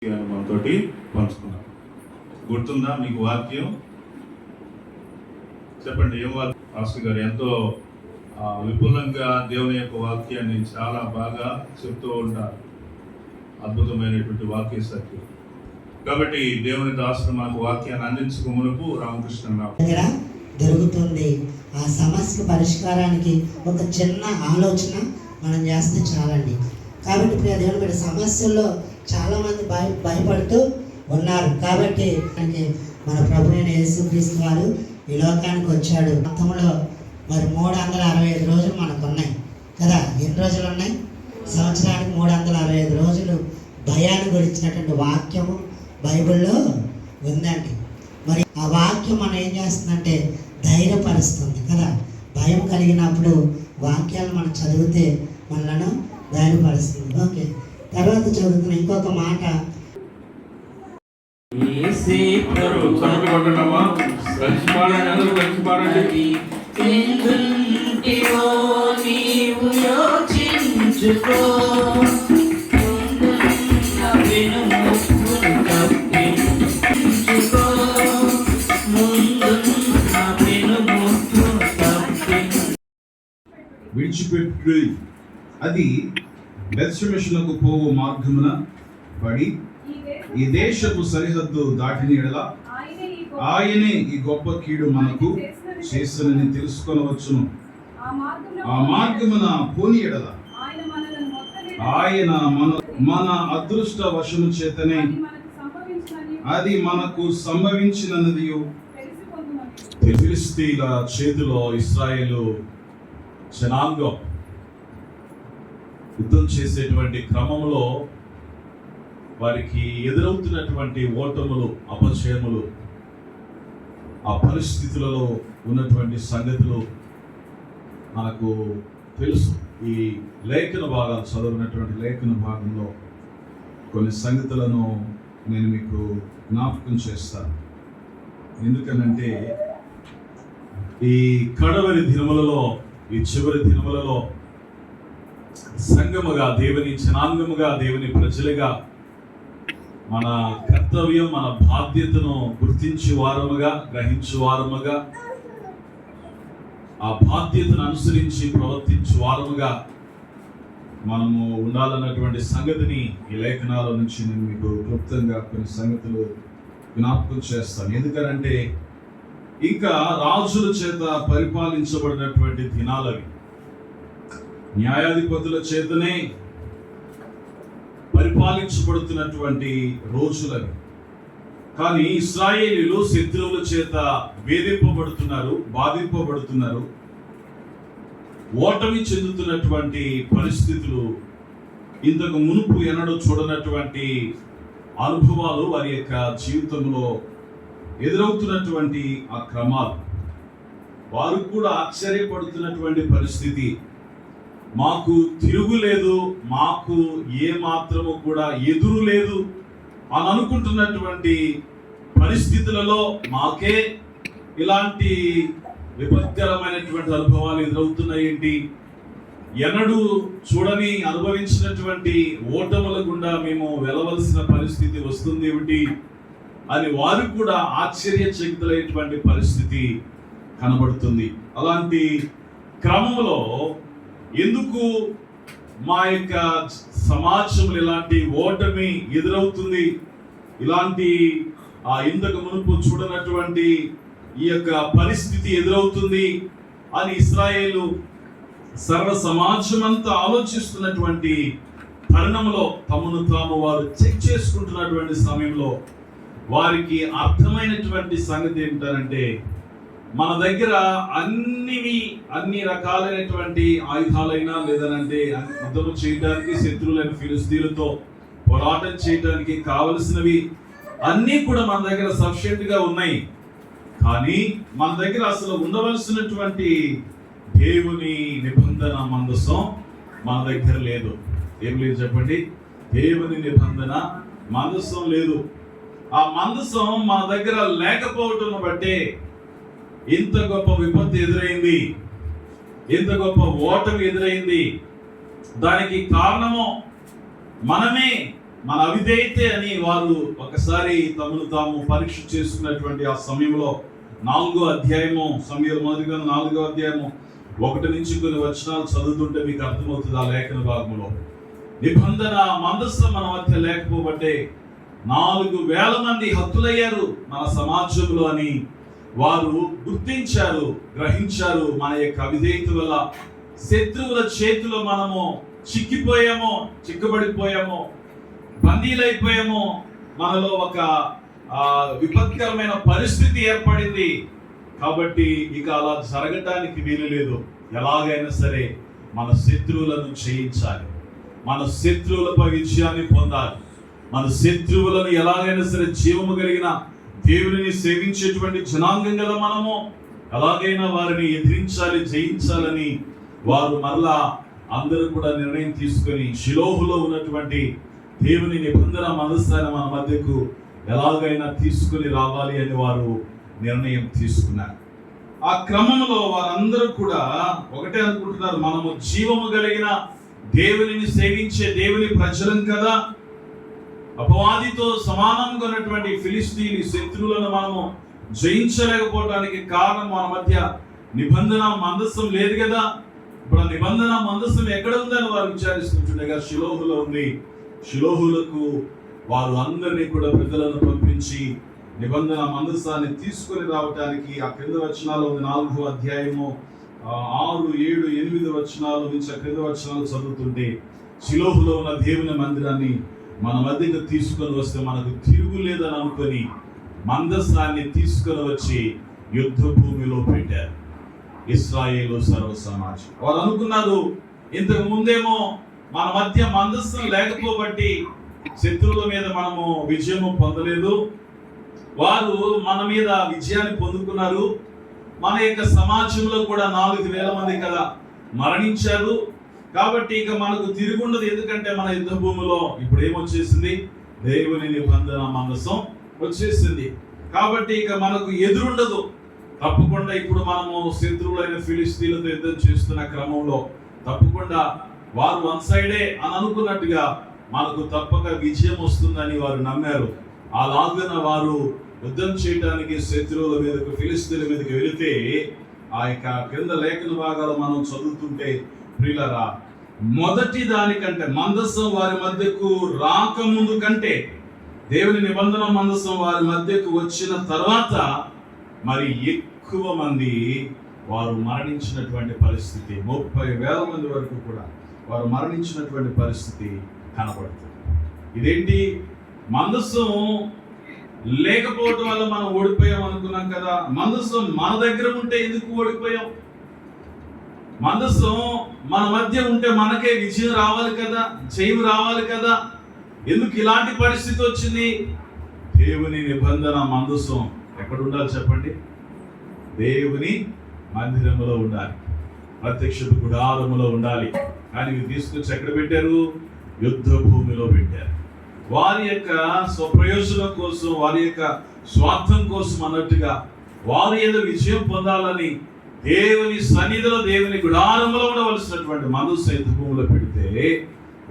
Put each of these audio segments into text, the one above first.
అనుభవంతో పంచుకున్నాం. గుర్తుందా మీకు వాక్యం? చెప్పండి, ఏం వాక్యం? పాస్టర్ గారు ఎంతో విపులంగా దేవుని యొక్క వాక్యాన్ని చాలా బాగా చెప్తూ ఉంటారు. అద్భుతమైనటువంటి వాక్య సత్యం. కాబట్టి దేవుని దాసుడు మనకు వాక్యాన్ని అందించుకు మునుపు రామకృష్ణ జరుగుతుంది. ఆ సమస్య పరిష్కారానికి ఒక చిన్న ఆలోచన మనం చేస్తే చాలండి. కాబట్టి ప్రియ దేవుని బిడ్డ, సమస్యల్లో చాలా మంది భయపడుతూ ఉన్నారు. కాబట్టి మన ప్రభువైన యేసుక్రీస్తు వారు ఈ లోకానికి వచ్చాడు. మొత్తంలో మరి 365 రోజులు మనకు ఉన్నాయి కదా. ఎన్ని రోజులు ఉన్నాయి? సంవత్సరానికి 365 రోజులు భయాన్ని గురించినటువంటి వాక్యము బైబిల్లో ఉందండి. మరి ఆ వాక్యం మనం ఏం చేస్తుందంటే ధైర్యపరుస్తుంది కదా. భయం కలిగినప్పుడు వాక్యాలు మనం చదివితే మనలను ధైర్యపరుస్తుంది. ఓకే, తర్వాత చదువుతున్న ఇంకొక మాట, విడిచిపెట్టు అది బెత్షెమెషునకు పోవు మార్గమున పడి ఈ దేశపు సరిహద్దు దాటిన ఎడల ఆయనే ఈ గొప్ప కీడు మనకు చేస్తునని తెలుసుకొనవచ్చును. ఆ మార్గమున పోని ఎడల ఆయన మన అదృష్ట వశము చేతనే అది మనకు సంభవించినది. ఫిలిష్తీయుల చేతిలో ఇశ్రాయేలు జనాంగం యుద్ధం చేసేటువంటి క్రమంలో వారికి ఎదురవుతున్నటువంటి ఓటములు, అపజయములు, ఆ పరిస్థితులలో ఉన్నటువంటి సంగతులు మనకు తెలుసు. ఈ లేఖన భాగాలు చదివినటువంటి లేఖన భాగంలో కొన్ని సంగతులను నేను మీకు జ్ఞాపకం చేస్తాను. ఎందుకనంటే ఈ కడవరి దినములలో, ఈ చివరి దినములలో సంఘముగా, దేవుని జనాంగముగా, దేవుని ప్రజలుగా మన కర్తవ్యం, మన బాధ్యతను గుర్తించి వారముగా, గ్రహించు వారముగా, ఆ బాధ్యతను అనుసరించి ప్రవర్తించు వారముగా మనము ఉండాలన్నటువంటి సంగతిని ఈ లేఖనాల నుంచి నేను మీకు క్లుప్తంగా కొన్ని సంగతులు జ్ఞాపకం చేస్తాను. ఎందుకనంటే ఇంకా రాజుల చేత పరిపాలించబడినటువంటి దినాలవి, న్యాయాధిపతుల చేతనే పరిపాలించబడుతున్నటువంటి రోజులవి. కానీ ఇశ్రాయేలీలు శత్రువుల చేత వేధింపబడుతున్నారు, బాధింపబడుతున్నారు, ఓటమి చెందుతున్నటువంటి పరిస్థితులు, ఇంతకు మునుపు ఎన్నడూ చూడనటువంటి అనుభవాలు వారి యొక్క జీవితంలో ఎదురవుతున్నటువంటి ఆ క్రమాలు, వారు కూడా ఆశ్చర్యపడుతున్నటువంటి పరిస్థితి. మాకు తిరుగు లేదు, మాకు ఏ మాత్రము కూడా ఎదురు లేదు అని అనుకుంటున్నటువంటి పరిస్థితులలో మాకే ఇలాంటి విపత్కరమైనటువంటి అనుభవాలు ఎదురవుతున్నాయేంటి, ఎన్నడూ చూడని అనుభవించినటువంటి ఓటముల గుండా మేము వెళ్ళవలసిన పరిస్థితి వస్తుంది ఏమిటి అని వారు కూడా ఆశ్చర్యచకితులైనటువంటి పరిస్థితి కనబడుతుంది. అలాంటి క్రమంలో ఎందుకు మా యొక్క సమాజంలో ఇలాంటి ఓటమి ఎదురవుతుంది, ఇలాంటి ఇంతకు మునుపు చూడనటువంటి ఈ యొక్క పరిస్థితి ఎదురవుతుంది అని ఇశ్రాయేలు సర్వ సమాజం అంతా ఆలోచిస్తున్నటువంటి తరుణంలో, తమను తాము వారు చెక్ చేసుకుంటున్నటువంటి సమయంలో వారికి అర్థమైనటువంటి సంగతి ఏమిటంటే, మన దగ్గర అన్ని రకాలైనటువంటి ఆయుధాలైనా, లేదనంటే యుద్ధం చేయడానికి, శత్రువులైన ఫిలిష్తీయులతో పోరాటం చేయడానికి కావలసినవి అన్నీ కూడా మన దగ్గర సఫిషియెంట్ గా ఉన్నాయి. కానీ మన దగ్గర అసలు ఉండవలసినటువంటి దేవుని నిబంధన మందసం మన దగ్గర లేదు. ఏం లేదు చెప్పండి? దేవుని నిబంధన మందసం లేదు. ఆ మందసం మన దగ్గర లేకపోవటం బట్టే ఇంత గొప్ప విపత్తు ఎదురైంది, ఇంత గొప్ప ఓటమి ఎదురైంది. దానికి కారణము మనమే మన అవిధేయతే అని వారు ఒకసారి తమను తాము పరీక్ష చేసుకున్నటువంటి ఆ సమయంలో 4వ అధ్యాయము సమూయేలు మొదటి గ్రంథం 4వ అధ్యాయము 1 నుంచి కొన్ని వచనాలు చదువుతుంటే మీకు అర్థమవుతుంది ఆ లేఖన భాగంలో. నిబంధన మందసం మన మధ్య లేకపోబట్టే 4,000 మంది హతులయ్యారు మన సమాజంలో అని వారు గుర్తించారు, గ్రహించారు. మన యొక్క అవిధేయత వల్ల శత్రువుల చేతిలో మనము చిక్కిపోయామో, చిక్కబడిపోయామో, బందీలైపోయామో, మనలో ఒక విపత్కరమైన పరిస్థితి ఏర్పడింది. కాబట్టి ఇక అలా జరగటానికి వీలు లేదు. ఎలాగైనా సరే మన శత్రువులను జయించాలి, మన శత్రువులపై విజయాన్ని పొందాలి, మన శత్రువులను ఎలాగైనా సరే జీవము కలిగిన దేవుని సేవించేటువంటి జనాంగం కదా మనము. ఎలాగైనా వారిని ఎదిరించాలి, జయించాలని వారు మరలా అందరూ కూడా నిర్ణయం తీసుకొని షిలోహులో ఉన్నటువంటి దేవుని నిబంధన మందసాన్ని మన మధ్యకు ఎలాగైనా తీసుకుని రావాలి అని వారు నిర్ణయం తీసుకున్నారు. ఆ క్రమంలో వారందరూ కూడా ఒకటే అనుకుంటున్నారు, మనము జీవము కలిగిన దేవునిని సేవించే దేవుని ప్రజలం కదా. అపవాదితో సమానంగా ఉన్నటువంటి ఫిలిస్తీని శత్రువులను మనము జయించలేకపోవడానికి కారణం మన మధ్య నిబంధన మందసం లేదు కదా. ఇప్పుడు ఆ నిబంధన మందసం ఎక్కడ ఉందని వారు విచారిస్తుండగా షిలోహులో ఉంది. షిలోహులకు వారు అందరినీ కూడా ప్రజలను పంపించి నిబంధన మందసాన్ని తీసుకొని రావటానికి ఆ క్రింద వచనాలు 4వ అధ్యాయము 6, 7, 8 వచనాల నుంచి ఆ క్రింద వచనాలు చదువుతుంటే షిలోహులో ఉన్న దేవుని మందిరాన్ని మన మధ్యకు తీసుకొని వస్తే మనకు తిరుగులేదని అనుకొని మందసాన్ని తీసుకొని వచ్చి యుద్ధ భూమిలో పెట్టారు ఇశ్రాయేలు సర్వ సమాజం. వారు అనుకున్నారు ఇంతకు ముందేమో మన మధ్య మందస్సం లేకపోబట్టి శత్రువుల మీద మనము విజయము పొందలేదు, వారు మన మీద విజయాన్ని పొందుకున్నారు. మన యొక్క సమాజంలో కూడా 4,000 మంది కదా మరణించారు. కాబట్టి ఇక మనకు తిరుగుండదు. ఎందుకంటే మన యుద్ధ భూమిలో ఇప్పుడు ఏమొచ్చేసింది, దేవుని నిబంధన మందసం వచ్చేసింది. కాబట్టి ఇక మనకు ఎదురుండదు. తప్పకుండా ఇప్పుడు మనము శత్రువులైన ఫిలిస్తీన్లతో యుద్ధం చేస్తున్న క్రమంలో తప్పకుండా వారు వన్ సైడే అని అనుకున్నట్టుగా మనకు తప్పక విజయం వస్తుందని వారు నమ్మారు. అలాగున వారు యుద్ధం చేయడానికి శత్రువుల మీదకు, ఫిలిస్తీన్ల మీదకి వెళితే ఆ యొక్క క్రింద లేఖన భాగాలు మనం చదువుతుంటే ప్రియులారా, మొదటి దానికంటే మందసం వారి మధ్యకు రాకముందు కంటే దేవుని నిబంధన మందసం వారి మధ్యకు వచ్చిన తర్వాత మరి ఎక్కువ మంది వారు మరణించినటువంటి పరిస్థితి, 30,000 మంది వరకు కూడా వారు మరణించినటువంటి పరిస్థితి కనబడుతుంది. ఇదేంటి, మందసం లేకపోవడం వల్ల మనం ఓడిపోయాం అనుకున్నాం కదా. మందసం మన దగ్గర ఉంటే ఎందుకు ఓడిపోయాం? మందసం మన మధ్య ఉంటే మనకే విజయం రావాలి కదా, జయం రావాలి కదా. ఎందుకు ఇలాంటి పరిస్థితి వచ్చింది? దేవుని నిబంధన మందసం ఎక్కడ ఉండాలి చెప్పండి? దేవుని మందిరంలో ఉండాలి, ప్రత్యక్ష గుడారములో ఉండాలి. కానీ ఇవి తీసుకొచ్చి ఎక్కడ పెట్టారు? యుద్ధ భూమిలో పెట్టారు. వారి యొక్క స్వప్రయోజనం కోసం, వారి యొక్క స్వార్థం కోసం అన్నట్టుగా వారు ఏదో విజయం పొందాలని దేవుని సన్నిధిలో, దేవుని గుడారంలో ఉండవలసినటువంటి మనసు యుద్ధ భూమిలో పెడితే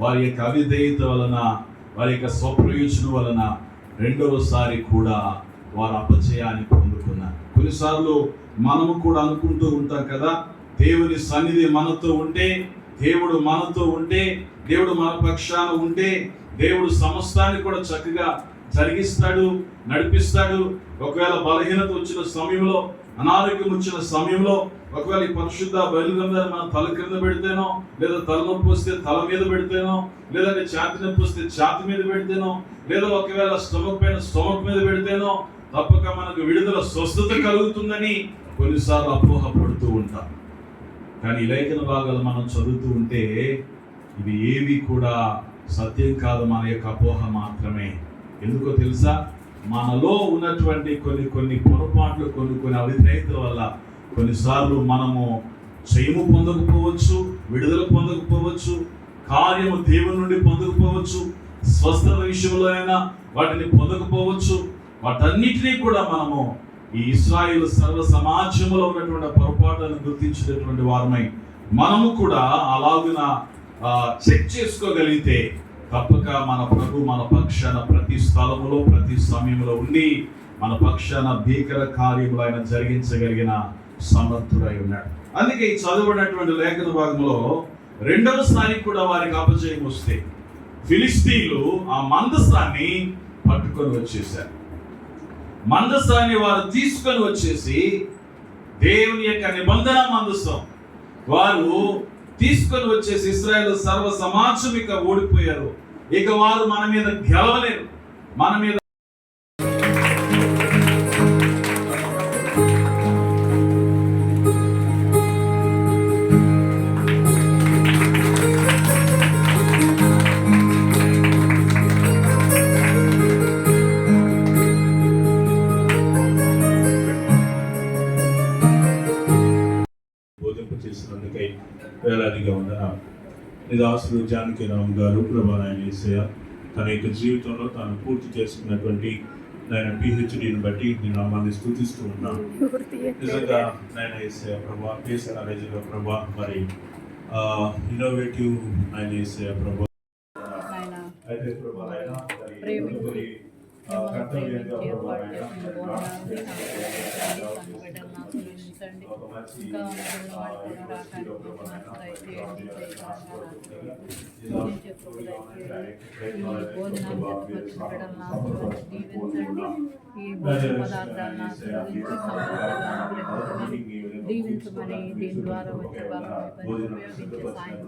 వారి యొక్క అవిధేయత వలన, వారి యొక్క స్వప్రయోజనం వలన రెండవసారి కూడా వారు అపజయాన్ని పొందుకున్నారు. కొన్నిసార్లు మనము కూడా అనుకుంటూ ఉంటాం కదా, దేవుని సన్నిధి మనతో ఉంటే, దేవుడు మనతో ఉంటే, దేవుడు మన పక్షాన ఉంటే దేవుడు సమస్తాన్ని కూడా చక్కగా జరిగిస్తాడు, నడిపిస్తాడు. ఒకవేళ బలహీనత వచ్చిన సమయంలో, అనారోగ్యం వచ్చిన సమయంలో, ఒకవేళ ఈ పరిశుద్ధ బయలుగ్రంథాన్ని మనం తల క్రింద పెడితేనో, లేదా తలనొప్పి వస్తే తల మీద పెడితేనో, లేదంటే ఛాతి నొప్పి వస్తే ఛాతి మీద పెడితేనో, లేదా ఒకవేళ స్టమక్ పైన స్టమక్ మీద పెడితేనో తప్పక మనకు విడుదల, స్వస్థత కలుగుతుందని కొన్నిసార్లు అపోహ పడుతూ ఉంటాం. కానీ లేఖన భాగాలు మనం చదువుతూ ఉంటే ఇవి ఏవి కూడా సత్యం కాదు, మన యొక్క అపోహ మాత్రమే. ఎందుకో తెలుసా? మనలో ఉన్నటువంటి కొన్ని పొరపాట్లు, కొన్ని అవిధేయతల వల్ల కొన్నిసార్లు మనము జయము పొందకపోవచ్చు, విడుదల పొందకపోవచ్చు, కార్యము దేవుని నుండి పొందకపోవచ్చు, స్వస్థత విషయంలో అయినా వాటిని పొందకపోవచ్చు. వాటన్నిటినీ కూడా మనము ఈ ఇశ్రాయేలు సర్వ సమాజంలో ఉన్నటువంటి పొరపాట్లను గుర్తించినటువంటి వారమై మనము కూడా అలాగున చెక్ చేసుకోగలిగితే తప్పక మన ప్రభు మన పక్షాన ప్రతి స్థలములో ప్రతి సమయంలో ఉండి మన పక్షాన భీకర కార్యములు ఆయన జరిగించగలిగిన సమర్థుడై ఉన్నాడు. అందుకే ఈ చదవబడినటువంటి లేఖన భాగంలో రెండవసారి కూడా వారికి అపజయం వస్తే ఫిలిస్తీన్లు ఆ మందసాన్ని పట్టుకొని వచ్చేసారు. మందసాన్ని వారు తీసుకొని వచ్చేసి దేవుని యొక్క నిబంధన మందసం వారు తీసుకొని వచ్చేసి ఇశ్రాయేలు సర్వ సమాజం ఇక ఓడిపోయారు. ఇక వారు మన మీద గెలవలేరు. మన మీద చేసినందుకై వేలాదిగా వందనాలు. నిదాసులు జానకి రామ్ గారు ప్రభా నాయన యేసయ్య తన యొక్క జీవితంలో తాను పూర్తి చేసుకున్నటువంటి నాయన PhDని బట్టి నీ నామాన్ని స్తుతిస్తూ ఉన్నాను. నిజంగా నాయన యేసయ్య ప్రభా కేసు కాలేజీలో ప్రభా మరి ఇన్నోవేటివ్ నాయన యేసయ్య ప్రభా అయితే ప్రభా నాయన మరి కర్తవ్యంగా ప్రభా దీవించమని దీని ద్వారా వచ్చే భాగాన్ని ఉపయోగించి సాయం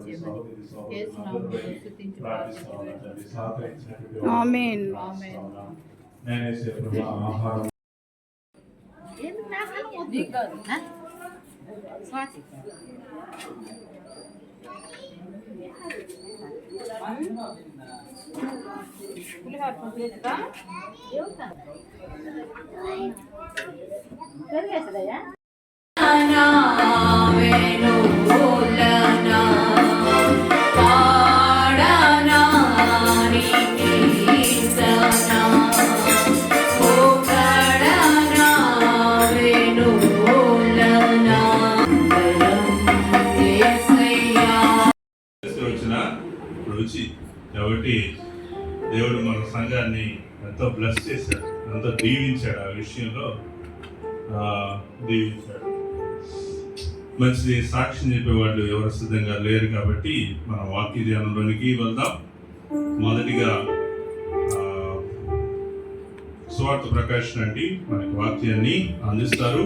చేయమని ఆమేన్. ఆహారం రుచి కాబట్టి దేవుడు మన సంఘాన్ని ఎంతో బ్లెస్ చేశాడు, ఎంతో దీవించాడు. ఆ విషయంలో దీవించాడు. మంచిది సాక్ష్యం చెప్పేవాళ్ళు ఎవరు సిద్ధంగా లేరు కాబట్టి మనం వాక్య ధ్యానంలోనికి వెళ్దాం. మొదటిగా స్వార్థ ప్రకాశ్ అండి మనకి వాక్యాన్ని అందిస్తారు.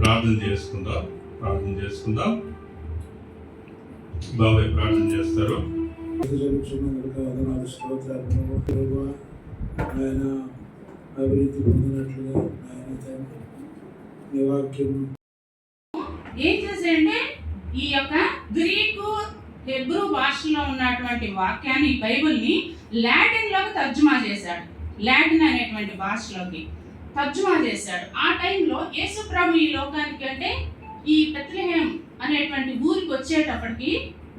ప్రార్థన చేసుకుందాం. బాబాయ్ ప్రార్థన చేస్తారు. ఆయన అభివృద్ధి పొందినట్లుగా ఆయన వాక్యం ఏం చేశాడంటే ఈ యొక్క గ్రీకు హెబ్రూ భాషలో ఉన్నటువంటి వాక్యాన్ని బైబిల్ని లాటిన్ లోకి తర్జుమా చేశాడు. లాటిన్ అనేటువంటి భాషలోకి తర్జుమా చేశాడు. ఆ టైంలో యేసు ప్రభు ఈ లోకానికి అంటే ఈ బెత్లెహేం అనేటువంటి ఊరికి వచ్చేటప్పటికి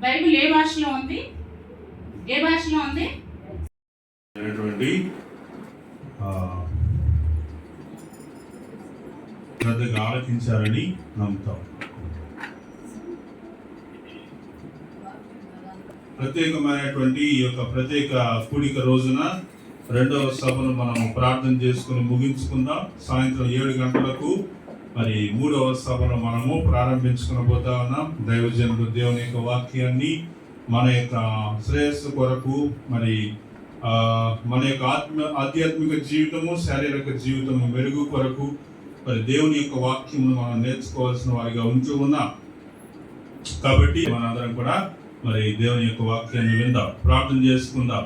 బైబిల్ ఏ భాషలో ఉంది? శ్రద్ధగా ఆలోచించారని నమ్ముతాం. ప్రత్యేకమైనటువంటి ఈ యొక్క ప్రత్యేక కూడిక రోజున రెండవ సభను మనం ప్రార్థన చేసుకుని ముగించుకుందాం. సాయంత్రం 7 గంటలకు మరి 3వ సభను మనము ప్రారంభించుకునబోతా ఉన్నాం. దైవజనులు దేవుని యొక్క వాక్యాన్ని మన యొక్క శ్రేయస్సు కొరకు మరి మన యొక్క ఆధ్యాత్మిక జీవితము శారీరక జీవితము మెరుగు కొరకు మరి దేవుని యొక్క వాక్యమును మనం నేర్చుకోవాల్సిన వారిగా ఉంటూ ఉన్నాం. కాబట్టి మనందరం కూడా మరి దేవుని యొక్క వాక్యాన్ని విందాం, ప్రార్థన చేసుకుందాం.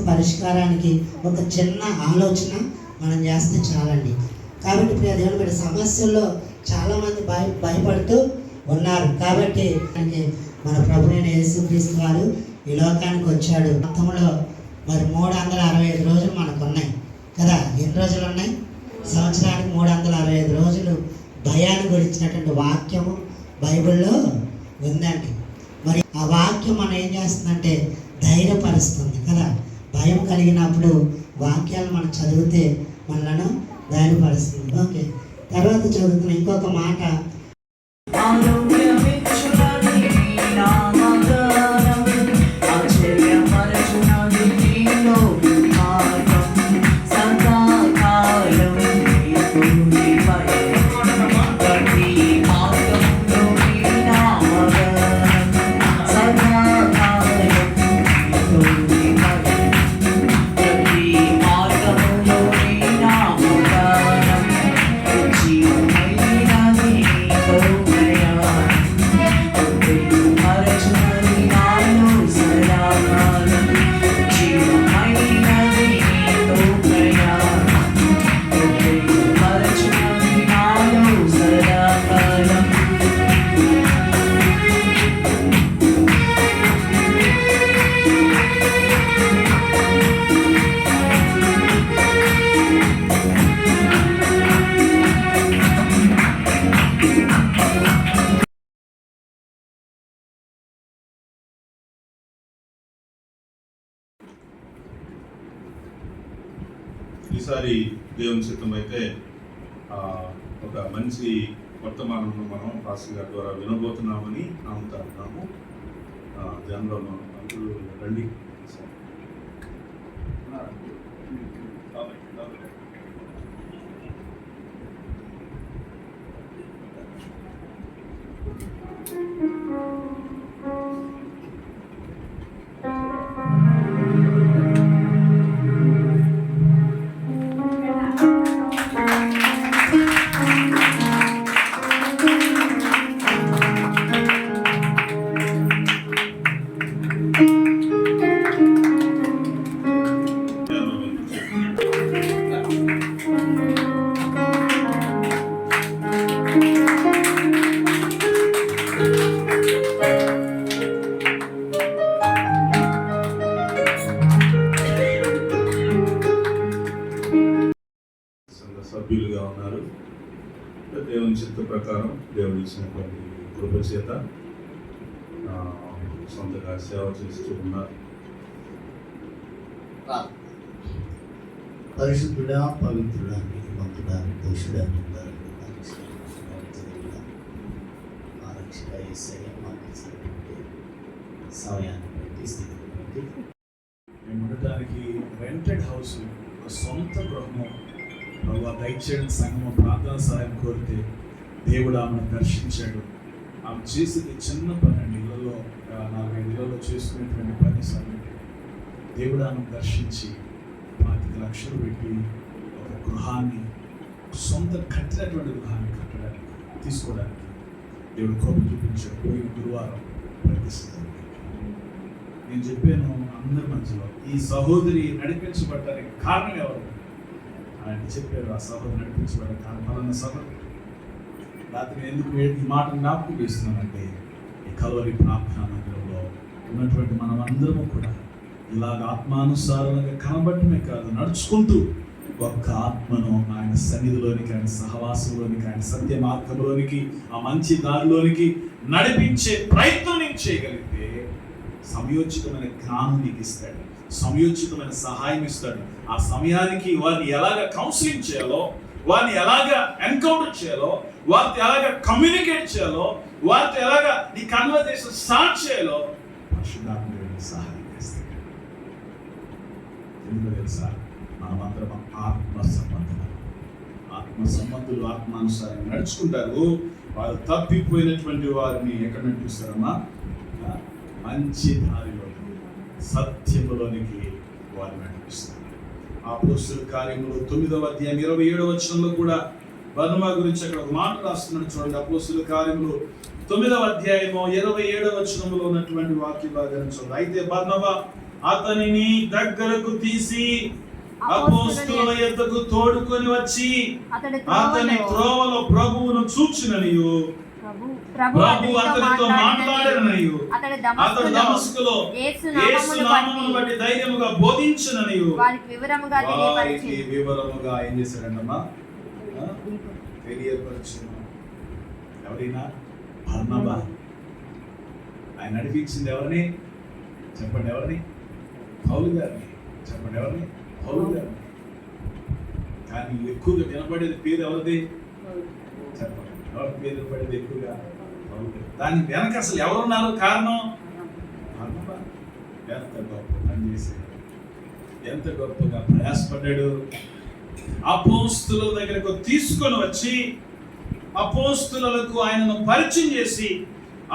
పరిష్కారానికి ఒక చిన్న ఆలోచన మనం చేస్తే చాలండి. కాబట్టి ప్రియ దేవుని బిడ్డ సమస్యల్లో చాలామంది భయపడుతూ ఉన్నారు. కాబట్టి మన ప్రభువైన యేసుక్రీస్తు వారు ఈ లోకానికి వచ్చాడు. మొత్తంలో మరి 365 రోజులు మనకు ఉన్నాయి కదా. ఎన్ని రోజులు ఉన్నాయి? సంవత్సరానికి 365 రోజులు భయాన్ని గురించినటువంటి వాక్యము బైబిల్లో ఉందండి. మరి ఆ వాక్యం మనం ఏం చేస్తుందంటే ధైర్యపరుస్తుంది కదా. భయం కలిగినప్పుడు వాక్యాలు మనం చదివితే మనలను ధైర్యపరుస్తుంది. ఓకే, తర్వాత చదువుతున్న ఇంకొక మాట, ఈసారి దేవుని చిత్తం అయితే ఒక మంచి వర్తమానంను మనం పాస్టర్ గారి ద్వారా వినబోతున్నామని నమ్ముతున్నాము. జనంలో అందరూ రండి. సభ్యులుగా ఉన్నారు. దేవుని చిత్త ప్రకారం దేవుడు ఇచ్చినటువంటి కృప చేత సొంతగా సేవ చేస్తూ ఉన్నారు. పరిశుద్ధుడా, పవిత్రుడా, మంతుడా, దోషుడా, ఆరక్షక యేసయ్య మాకు ఇచ్చినటువంటి సమయాన్ని బట్టి, స్థితిని బట్టి మేము ఉండటానికి రెంటెడ్ హౌస్, ఒక సొంత గృహము ప్రభు దయచేయడం సంఘము ప్రార్థన సహాయం కోరితే దేవుడు ఆమెను దర్శించాడు. ఆమె చేసేది చిన్న పని అండి, ఇళ్ళలో 4-5 ఇళ్ళలో చేసుకునేటువంటి పని సమయంలో దేవుడు ఆమెను దర్శించి 25 లక్షలు పెట్టి ఒక గృహాన్ని, సొంత కట్టినటువంటి గృహాన్ని కట్టడానికి, తీసుకోవడానికి దేవుడు కృప చూపించాడు. పోయిన గురువారం ప్రతిష్ఠించాడు. నేను చెప్పాను అందరి మధ్యలో, ఈ సహోదరి నడిపించబడటానికి కారణం ఎవరు ఆయన చెప్పారు. ఆ సహోదరి నడిపించబడ్డ కారణం పలానా సహోదరు. రాత్రి ఎందుకు ఈ మాట జ్ఞాపకం చేస్తున్నానంటే, ఈ కల్వరి ప్రార్థనా మందిరంలో ఉన్నటువంటి మనం అందరము కూడా ఇలాగ ఆత్మానుసారంగా కనబడటమే కాదు, నడుచుకుంటూ ఒక్క ఆత్మను ఆయన సన్నిధిలోనికి, ఆయన సహవాసంలోనికి, ఆయన సత్య మార్గంలోనికి, ఆ మంచి దారిలోనికి నడిపించే ప్రయత్నం నేను చేయగలిగితే సమయోచితమైన జ్ఞానం నీకు ఇస్తాడు, సమయోచితమైన సహాయం ఇస్తాడు. ఆ సమయానికి వారిని ఎలాగ కౌన్సిలింగ్ చేయాలో, వారిని ఎలాగ ఎన్కౌంటర్ చేయాలో, వారితో ఎలాగ కమ్యూనికేట్ చేయాలో, వారితో ఎలాగ నీ కన్వర్జేషన్ స్టార్ట్ చేయాలో పరిశుద్ధాత్మ సహాయం చేస్తాడు. ఎందుకు తెలుసా? మనమందరం ఆత్మ సంబంధులు ఆత్మానుసారంగా నడుచుకుంటారు. వారు తప్పిపోయినటువంటి వారిని ఎక్కడ నడిపిస్తారమ్మా? మంచి దారిలోకి, సత్యములోనికి వారు నడిపిస్తారు. అపోస్తలుల కార్యములు 9వ అధ్యాయం 27వ వచనంలో కూడా బర్నబా గురించి అక్కడ ఒక మాట రాస్తున్నాడు చూడండి. అపోస్తలుల కార్యములు 9వ అధ్యాయము 27వ వచనంలో ఉన్నటువంటి వాక్య భాగాన్ని చూడండి. అయితే బర్నబా అతనిని దగ్గరకు తీసి అపోస్తలుల యొద్దకు తోడుకొని వచ్చి అతని త్రోవలో ప్రభువును చూచిననియు ప్రభు అతనితో మాట్లాడననియు అతడు అతడు దమస్కులో యేసు యేసు నామమును బట్టి ధైర్యముగా బోధించుననియు వారికి వివరముగా ఏం చేశాడంటమ్మా? తెలియపరచును. ఎవరైనా బర్నబా. ఆయన నడిపించింది ఎవరిని చెప్పండి? ఎవరిని? పౌలు గారిని. చెప్పండి ఎవరిని? పౌలు గారిని. కానీ ఎక్కువగా వినపడేది పేరు ఎవరిది? చెప్పండి ఎవరి పేరు వినపడేది ఎక్కువగా? పౌలు గారు. దాని వెనక అసలు ఎవరున్నారు? కారణం బర్నబా. ఎంత గొప్ప పని చేశాడు, ఎంత గొప్పగా ప్రయాసపడ్డాడు. అపోస్తుల దగ్గరకు తీసుకొని వచ్చి అపోస్తులకు ఆయనను పరిచయం చేసి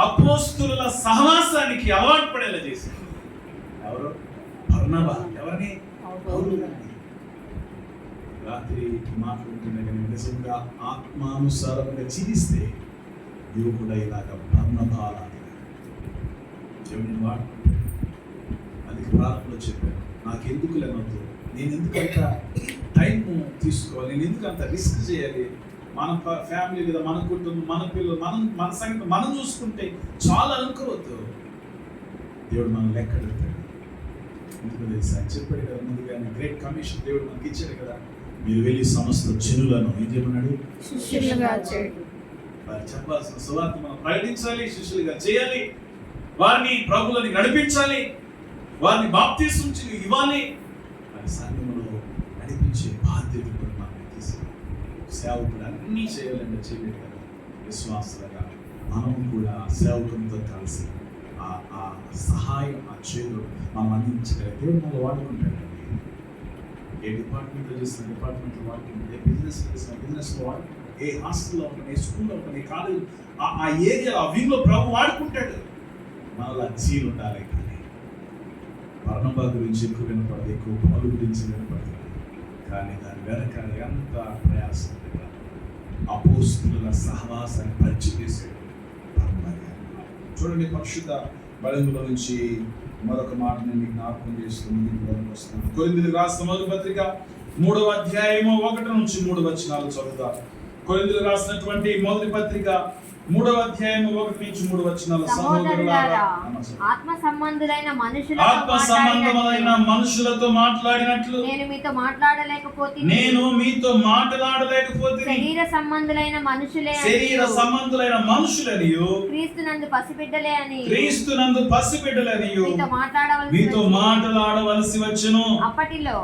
అపోస్తుల సహవాసానికి అలవాటు పడేలా చేశాడు. ఎవరు? బర్నబా. ఎవరిని? పౌలు గారిని. రాత్రి మాట్లాడుతుండగా నిజంగా ఆత్మానుసారంగా జీవిస్తే నువ్వు కూడా ఇలాగా బర్నబా దేవుని వాడుకుంటాడు. అది ప్రారంభంలో చెప్పాను, నాకెందుకు లేనొద్దు, నేను ఎందుకంత టైం తీసుకోవాలి, నేను ఎందుకు అంత రిస్క్ చేయాలి, మన ఫ్యామిలీ కదా, మన కుటుంబం, మన పిల్లలు, మన సంగతి మనం చూసుకుంటే చాలా అనుకోవద్దు. దేవుడు మనం లెక్క పెడతాడు. ఎందుకు తెలుసా? చెప్పాడు కదా ముందుగానే, గ్రేట్ కమిషన్ దేవుడు మనకి ఇచ్చాడు కదా, మీరు వెళ్ళి సమస్త జనులను ఏం చేయమన్నాడు? శిష్యులుగా చేయండి. వారు చెప్పాల్సిన సువార్త మనం ప్రకటించాలి, శిష్యులుగా చేయాలి, వారిని ప్రభువులని నడిపించాలి, వారిని బాప్తిస్మం ఇవ్వాలి, వారి సంఘములో నడిపించే బాధ్యత కూడా మనం తీసుకున్నాం. సేవకుడు అన్నీ చేయాలంటే చేయలేదు కదా. విశ్వాసులుగా మనం కూడా సేవకులతో కలిసి ఆ సహాయం, ఆ చేతులు మనం అందించగలిగితే దేవుడు మనం వాడుకుంటాడండి. ఏ డిపార్ట్మెంట్లో చేసిన డిపార్ట్మెంట్లో వాడుకుంటాడు, ఏ బిజినెస్ చేసిన బిజినెస్లో వాడుకుంటాడు, ఏ హాస్టల్లో ఉంటాడు, ఏ స్కూల్లో ఉంటాడు, ఏ కాలేజ్, ఆ ఏరియా, ఆ వింగ్లో ప్రభు వాడుకుంటాడు. మనలో జీలు ఉండాలి. కానీ బర్నబా గురించి ఎక్కువ వినపడదు, ఎక్కువ పౌలు గురించి వినపడదు. కానీ దాని వెనక ఎంత ప్రయాసం, అపోస్తుల సహవాసాన్ని పరిచయం చేశాడు బర్నబా గారు. చూడండి, పరిశుద్ధ బైబిల్లో నుంచి మరొక మాట నేను మీకు జ్ఞాపకం చేస్తున్నాను. కొరింథీయులకు రాసిన మొదటి పత్రిక 3వ అధ్యాయము 1 నుంచి 3 వచనాలు చదువుతా. కొరింథీయులకు రాసినటువంటి మొదటి పత్రిక 3వ అధ్యాయము 1 నుంచి 3 వచనాలు. సహోదరులారా, ఆత్మ సంబంధులైన మనుషులతో మాట్లాడినట్లు నేను మీతో మాట్లాడలేకపోతే శరీర సంబంధులైన మనుషులనియు క్రీస్తునందు పసిబిడ్డలనియు మీతో మాట్లాడవలసి వచ్చును. అప్పటిలో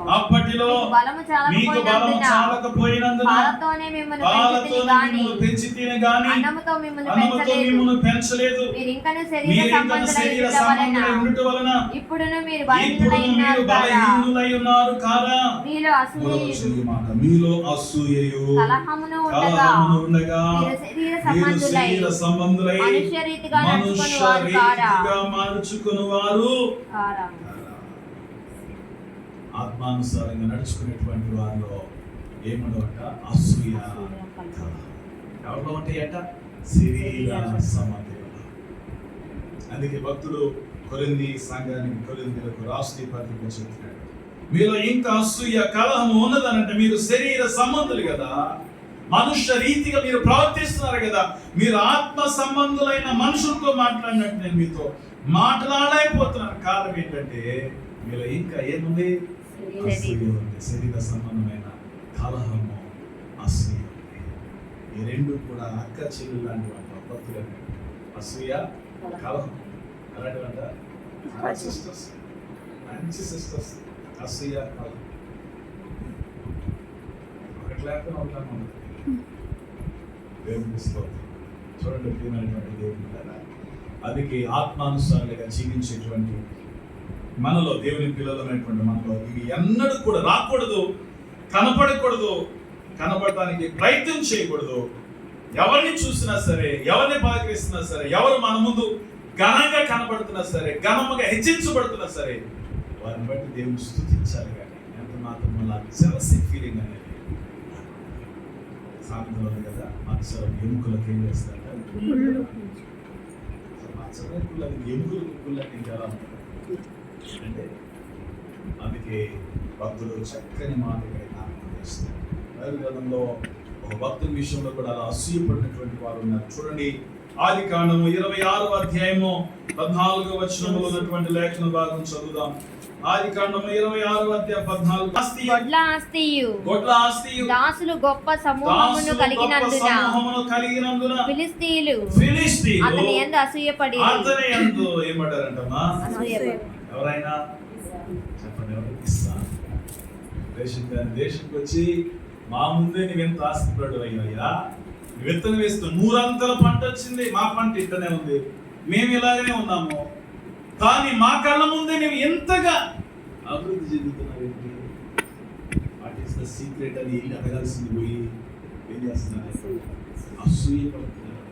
మీకు బలము చాలకపోయినందున పాలతోనే మిమ్మల్ని పెంచితిని గాని అన్నముతో మిమ్మల్ని పెంచలేదు. మీరు ఇంకను శరీర సంబంధులై ఉండుట వలన ఇప్పుడును మీరు బలహీనులై ఉన్నారు కారా. మీలో అసూయయు కలహమును ఉండగా మీరు శరీర సంబంధులై మనుష్యరీతిగా నడుచుకునేవారు కారా. ఆత్మానుసారంగా నడుచుకునేటువంటి వారిలో ఏమనమాట? అసూయ. ఎవరిలో ఉంటాయట? శరీర సంబంధులు. అందుకే భక్తుడు కొరింథీ సంఘానికి, కొరింథీయులకు రాస్తూ పత్రిక చెప్తున్నాడు, మీలో ఇంకా అసూయ కలహము ఉన్నదనంటే మీరు శరీర సంబంధులు కదా, మనుష్య రీతిగా మీరు ప్రవర్తిస్తున్నారు కదా. మీరు ఆత్మ సంబంధులైన మనుషులతో మాట్లాడినట్టు నేను మీతో మాట్లాడలేకపోతున్నాను. కారణం ఏంటంటే మీలో ఇంకా ఏముంది? అసూయ ఉంది. శరీర సంబంధమైన కలహము, అసూయ. ఈ రెండు కూడా అక్క చెల్లు లాంటి వంట భక్తులు. అసూయ, కలహం అలాంటివంట. సిస్టర్స్, మంచి సిస్టర్స్. అసూయ, కలహం ఒకటి లేకుండా ఉంటాను. దేవుని స్తోత్రం. చూడండి ప్రియమైనటువంటి దేవుని కదా, అందుకే ఆత్మానుసారులుగా జీవించేటువంటి మనలో, దేవుని పిల్లలమైనటువంటి మనలో ఇవి ఎన్నడూ కూడా రాకూడదు, కనపడకూడదు, కనపడటానికి ప్రయత్నం చేయకూడదు. ఎవరిని చూసినా సరే, ఎవరిని పలకరిస్తున్నా సరే, ఎవరు మన ముందు ఘనంగా కనపడుతున్నా సరే, ఘనముగా హెచ్చించబడుతున్నా సరే, వారిని బట్టి దేవుని స్తుతించాలి. కానీ ఎంత మాత్రం మళ్ళీ జెలసీ ఫీలింగ్ అనేది సామెతలో ఉంది కదా, మత్సరం ఎముకలకు ఏం చేస్తారట? మత్సరం ఎముకలకు కుళ్ళకి ఎలా అంటే, అందుకే భక్తులు చక్కని మాట జ్ఞాపకం చేస్తారు. బైబిల్ గ్రంథంలో ఒక భక్తుల విషయంలో కూడా అలా అసూయపడినటువంటి వారు ఉన్నారు. చూడండి, ఆదికాండము 26వ అధ్యాయము 14వ వచనంలో ఉన్నటువంటి లేఖన భాగం చదువుదాం. ఆదికాండము 26వ అధ్యాయం 14. గొడ్ల ఆస్తియు దాసులు గొప్ప సమూహమును కలిగినందున ఫిలిష్తీయులు అతని యందు అసూయపడి ఏమంటారంటమ్మా? ఎవరైనా చెప్పండి, దేశంకి వచ్చి మా ముందే నువ్వెంత ఆస్తిపడు అయ్యా, విత్తనం వేస్తూ 100 అంతల పంట వచ్చింది, మా పంట ఇట్టనే ఉంది, మేము ఇలాగనే ఉన్నాము, కానీ మా కళ్ళ ముందే నువ్వు ఎంతగా అభివృద్ధి చెందుతున్నావు ఏంటి? వాట్ ఈస్ ద సీక్రెట్ అని వెళ్ళి అడగాల్సింది పోయి ఏం చేస్తున్నారు? అసూయపడుతున్నారు.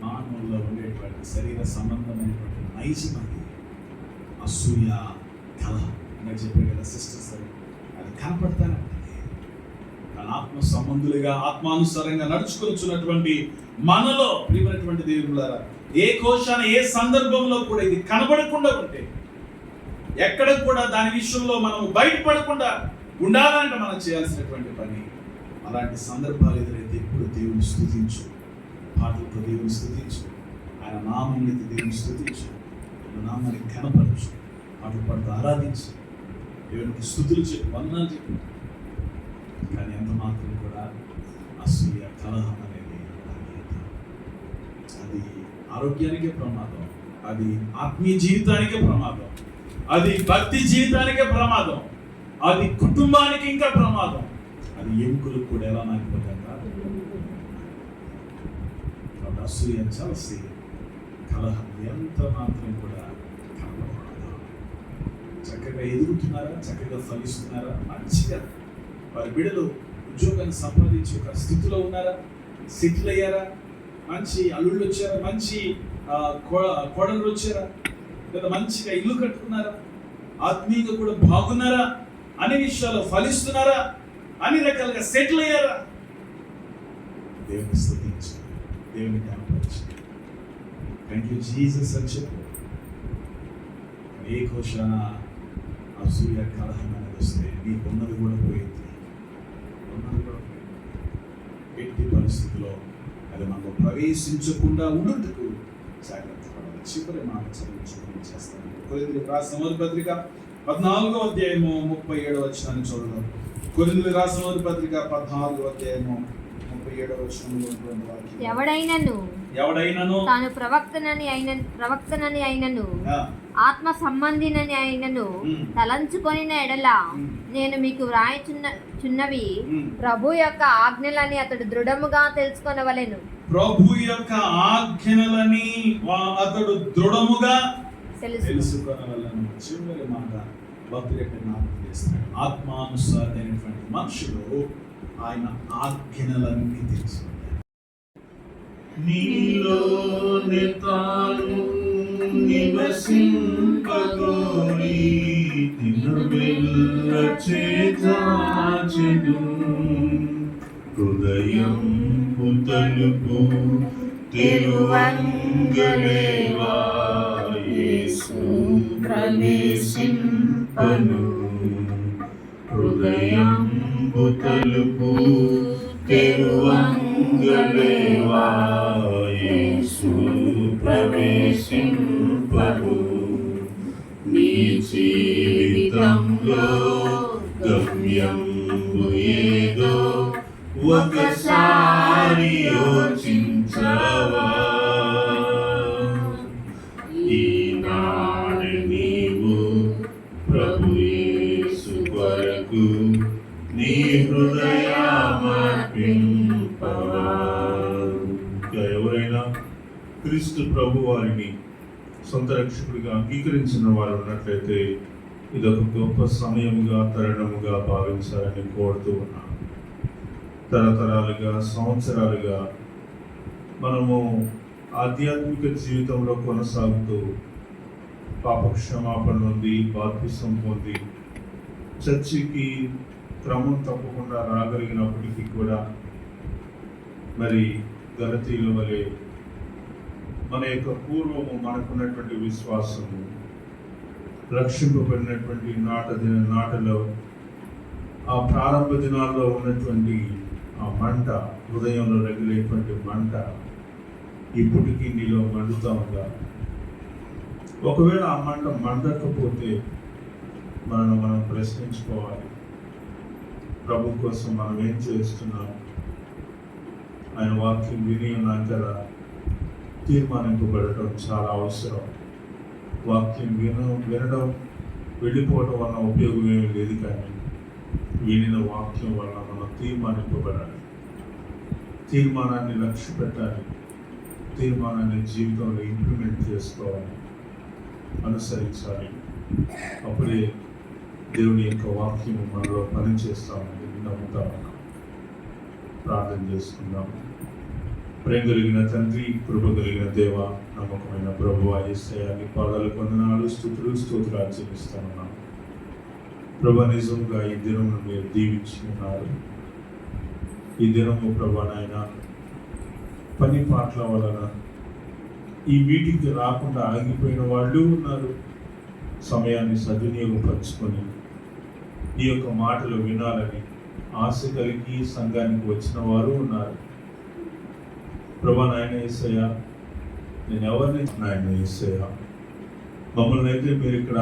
మానవుల్లో ఉండేటువంటి శరీర సంబంధమైనటువంటి నైజమది అసూయ, కలహం. నేను చెప్పాను కదా సిస్టర్స్, అది కనపడతానంటే ఆత్మ సంబంధులుగా ఆత్మానుసారంగా నడుచుకొచ్చున్నటువంటి మనలో ప్రియమైనటువంటి దేవులారా, ఏ కోశాన ఏ సందర్భంలో కూడా ఇది కనబడకుండా ఉంటే, ఎక్కడ కూడా దాని విషయంలో మనం బయటపడకుండా ఉండాలంటే మనం చేయాల్సినటువంటి పని, అలాంటి సందర్భాలు ఎదురైతే ఇప్పుడు దేవుని స్తుతించు, పాటలతో దేవుని స్తుతించు, ఆయన నామం ఎత్తి దేవుని స్తుతించు, ఆయన నామాన్ని కనపరచు, పాటలు పాడుతూ ఆరాధించు, దేవునికి స్తుతులు చెప్పు, వందనాలు చెప్పు. కానీ ఎంత మాత్రం కూడా అసూయ, కలహం అనేది అది ఆరోగ్యానికే ప్రమాదం, అది ఆత్మీయ జీవితానికే ప్రమాదం, అది భక్తి జీవితానికే ప్రమాదం, అది కుటుంబానికి ఇంకా ప్రమాదం, అది ఎముకలకు కూడా ఎలా నాకిపోతాం కాదు. కాబట్టి అసూయ, జలసి, కలహం ఎంత మాత్రం కూడా కనబడకూడదు. చక్కగా ఎదుగుతున్నారా, చక్కగా ఫలిస్తున్నారా, మంచిగా వారి బిడ్డలు ఉద్యోగాన్ని సంపాదించి ఒక స్థితిలో ఉన్నారా, సెటిల్ అయ్యారా, మంచి అల్లుళ్ళు వచ్చారా, మంచి కోడళ్ళు వచ్చారా, లేదా మంచిగా ఇల్లు కట్టుకున్నారా, ఆత్మీయంగా కూడా బాగున్నారా, అన్ని విషయాలు ఫలిస్తున్నారా, అన్ని రకాలుగా సెటిల్ అయ్యారా, దేవుని స్తుతించు, దేవుని కనపరచు. థ్యాంక్ యూ జీసస్ అని చెప్పు. ఏ కోశాన అసూయ, కలహం అనేది వస్తే నీకు ఉన్నది కూడా పోయింది. ఎట్టి పరిస్థితిలో అది మనకు ప్రవేశించకుండా ఉండేందుకు జాగ్రత్త పడాలి. చివరి మాట చదివించుకుని చేస్తాను. కొరింథీయులకు రాసిన మొదటి పత్రిక 14వ అధ్యాయము 37వ వచనాన్ని చూడదాం. కొరింథీయులకు రాసిన మొదటి పత్రిక 14వ అధ్యాయము 37వ వచనంలో ఉన్నటువంటి వాక్యం, ఎవడైనను తాను ప్రవక్తనని అయినను ఆత్మ సంబంధినని అయినను తలంచుకొని ఎడల నేను మీకు వ్రాయుచున్నవి ప్రభు యొక్క ఆజ్ఞలని అతడు దృఢముగా తెలుసుకొనవలెను. ప్రభు యొక్క ఆజ్ఞలని అతడు దృఢముగా తెలుసుకొనవలెను. చివరి మాట భక్తుడు జ్ఞాపకం చేస్తున్నాడు. ఆత్మానుసారైనటువంటి మనుషులు ఆయన ఆజ్ఞలన్నీ తెలుసుకుంటారు. నీలోనే తాను నివసింపగోరి తిరువెల్ల చేజాచెను, హృదయం తలుపు తెరువంగలేవా యేసు ప్రవేశింపను, హృదయం తలుపు తెరువంగలేవా యేసు ప్రవేశింపను. నీ జీవితంలో గమ్యం ఏదో ఒకసారి యోచించవా, ఈనాడు నీవు ప్రభు యేసు కొరకు నీ హృదయమర్పింపవా. ఎవరైనా క్రీస్తు ప్రభు వారిని సొంత రక్షకుడిగా అంగీకరించిన వారు ఉన్నట్లయితే ఇదొక గొప్ప సమయముగా, తరుణముగా భావించాలని కోరుతూ ఉన్నాను. తరతరాలుగా, సంవత్సరాలుగా మనము ఆధ్యాత్మిక జీవితంలో కొనసాగుతూ పాపక్షమాపణ నుండి బాప్తిసం పొంది చర్చికి క్రమం తప్పకుండా రాగలిగినప్పటికీ కూడా మరి గలతీయుల వలె మన యొక్క పూర్వము మనకున్నటువంటి విశ్వాసము, రక్షింపబడినటువంటి నాటలో ఆ ప్రారంభ దినాల్లో ఉన్నటువంటి ఆ మంట, హృదయంలో రగిలేటువంటి మంట ఇప్పటికీ నీలో మండుతూ ఉందా? ఒకవేళ ఆ మంట మండకపోతే మనం ప్రశ్నించుకోవాలి. ప్రభు కోసం మనం ఏం చేస్తున్నాం? ఆయన వాక్యం విని ఉన్నాం కదా, తీర్మానింపబడటం చాలా అవసరం. వాక్యం వినడం వెళ్ళిపోవడం వల్ల ఉపయోగం ఏమీ లేదు, కానీ వినిన వాక్యం వల్ల మనం తీర్మానింపబడాలి. తీర్మానాన్ని లక్ష్య పెట్టాలి. తీర్మానాన్ని జీవితంలో ఇంప్లిమెంట్ చేసుకోవాలి, అనుసరించాలి. అప్పుడే దేవుని యొక్క వాక్యము మనలో పనిచేస్తామని నమ్ముతాము. ప్రార్థన చేసుకుందాం. ప్రేమ కలిగిన తండ్రి, కృప కలిగిన దేవ, నమ్మకమైన ప్రభువా యేసయ్యా, నీ పాదాలకు వందనాలు, స్తుతులు, స్తోత్రాలు చెల్లిస్తున్నాను. ప్రభా, నిజంగా ఈ దినమును మీరు దీవించి ఉన్నారు. ఈ దినము ప్రభా నాయన పని పాటల వలన ఈ మీటింగ్కి రాకుండా ఆగిపోయిన వాళ్ళు ఉన్నారు. సమయాన్ని సద్వినియోగపరుచుకొని ఈ యొక్క మాటలు వినాలని ఆశ కలిగి సంఘానికి వచ్చిన వారు ఉన్నారు. ప్రభా నాయన యేసయ్యా, నేను ఎవరిని నాయన యేసయ్యా, మమ్మల్ని అయితే మీరు ఇక్కడ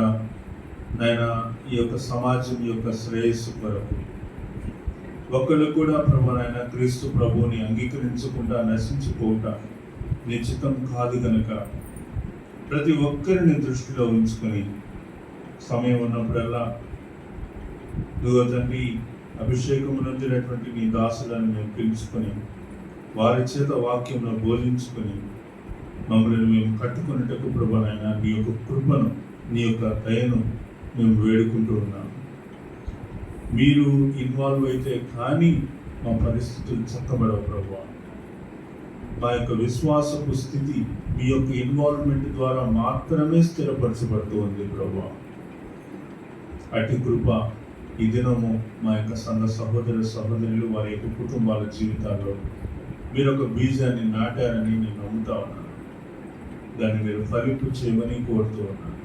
నాయన ఈ యొక్క సమాజం యొక్క శ్రేయస్సు కొరకు ఒకళ్ళు కూడా ప్రభు నాయన క్రీస్తు ప్రభువుని అంగీకరించకుండా నశించిపోవుట నిశ్చితం కాదు కనుక ప్రతి ఒక్కరిని దృష్టిలో ఉంచుకొని సమయం ఉన్నప్పుడల్లా నువ్వు తండ్రి అభిషేకము నొందినటువంటి నీ దాసులను మేము పిలుచుకొని వారి చేత వాక్యంలో బోధించుకొని మమ్మల్ని మేము కట్టుకునేటకు ప్రభు నాయన నీ యొక్క కృపను, నీ యొక్క దయను మేము వేడుకుంటూ ఉన్నాము. మీరు ఇన్వాల్వ్ అయితే కానీ మా పరిస్థితులు చక్కబడవు ప్రభువా. మా యొక్క విశ్వాసపు స్థితి మీ యొక్క ఇన్వాల్వ్మెంట్ ద్వారా మాత్రమే స్థిరపరచబడుతూ ఉంది ప్రభువా. అటు కృప ఈ దినము మా యొక్క సంఘ సహోదరులు వారి యొక్క కుటుంబాల జీవితాల్లో మీరు ఒక బీజాన్ని నాటారని నేను నమ్ముతా ఉన్నాను. దాన్ని మీరు ఫలింపు చేయమని కోరుతూ ఉన్నాను.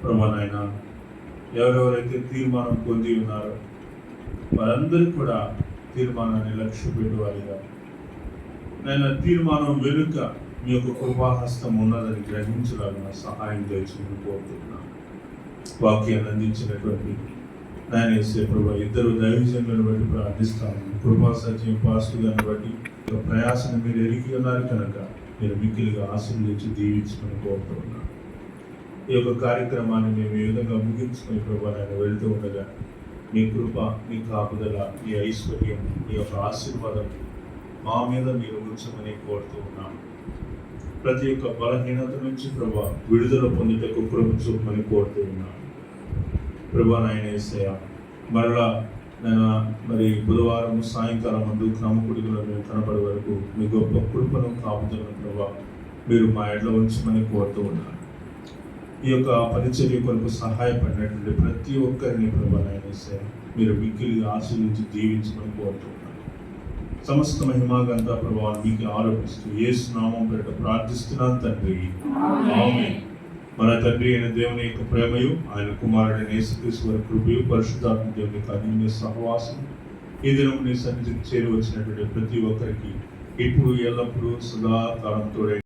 ప్రభా నాయన, ఎవరెవరైతే తీర్మానం పొంది ఉన్నారో వారందరూ కూడా తీర్మానాన్ని లక్ష్య పెట్టువారిగా నేను తీర్మానం వెనుక మీ యొక్క కృపాహస్తం ఉన్నదని గ్రహించడానికి సహాయం చేసి కోరుతున్నాను. వాక్యాన్ని అందించినటువంటి నాయన యేసయ్య ప్రభా, ఇద్దరు దైవజనులను బట్టి ప్రార్థిస్తాను. కృపా సత్యం పాస్టర్ గారిని బట్టి ప్రయాసాన్ని మీరు ఎరిగి ఉన్నారు కనుక మీరు మిక్కిలిగా ఆశీర్వదించి దీవించుకొని కోరుతున్నాను. ఈ యొక్క కార్యక్రమాన్ని మేము ఏ విధంగా ముగించుకొని ప్రభా ఆయన వెళ్తూ ఉండగా మీ కృప, మీ కాపుదల, మీ ఐశ్వర్యం, మీ యొక్క ఆశీర్వాదం మా మీద మీరు ఉంచమని కోరుతూ ఉన్నాము. ప్రతి ఒక్క బలహీనత నుంచి ప్రభా విడుదల పొందుటకు కృప చూపమని కోరుతూ ఉన్నాను. ప్రభా నాయన యేసయ్య, మరలా నేను మరి బుధవారం సాయంకాలం ముందు క్రమకుడిలో మేము కనపడే వరకు మీ గొప్ప కృపను కాపుదలను ప్రభా మీరు మా ఎడ్ల ఉంచమని కోరుతూ ఉన్నాను. ఈ యొక్క పరిచర్య కొరకు సహాయపడినటువంటి ప్రతి ఒక్కరిని ప్రభా నాయన యేసయ్య మీరు మిక్కిలిగా ఆశీర్వించి దీవించమని కోరుతున్నాను. సమస్త మహిమాగంతా ప్రభావం మీకు ఆరోపిస్తూ యేసు నామం పేరిట ప్రార్థిస్తున్నాను తండ్రి, ఆమేన్. మన తండ్రి అయిన దేవుని యొక్క ప్రేమయు, ఆయన కుమారుడైన యేసుక్రీస్తు వారి కృపయు, పరిశుద్ధాత్మ దేవుని యొక్క అన్యోన్య సహవాసం ఈ దినం నీ సన్నిధికి చేరి వచ్చినటువంటి ప్రతి ఒక్కరికి ఇప్పుడు ఎల్లప్పుడూ సదాకాలం తోడై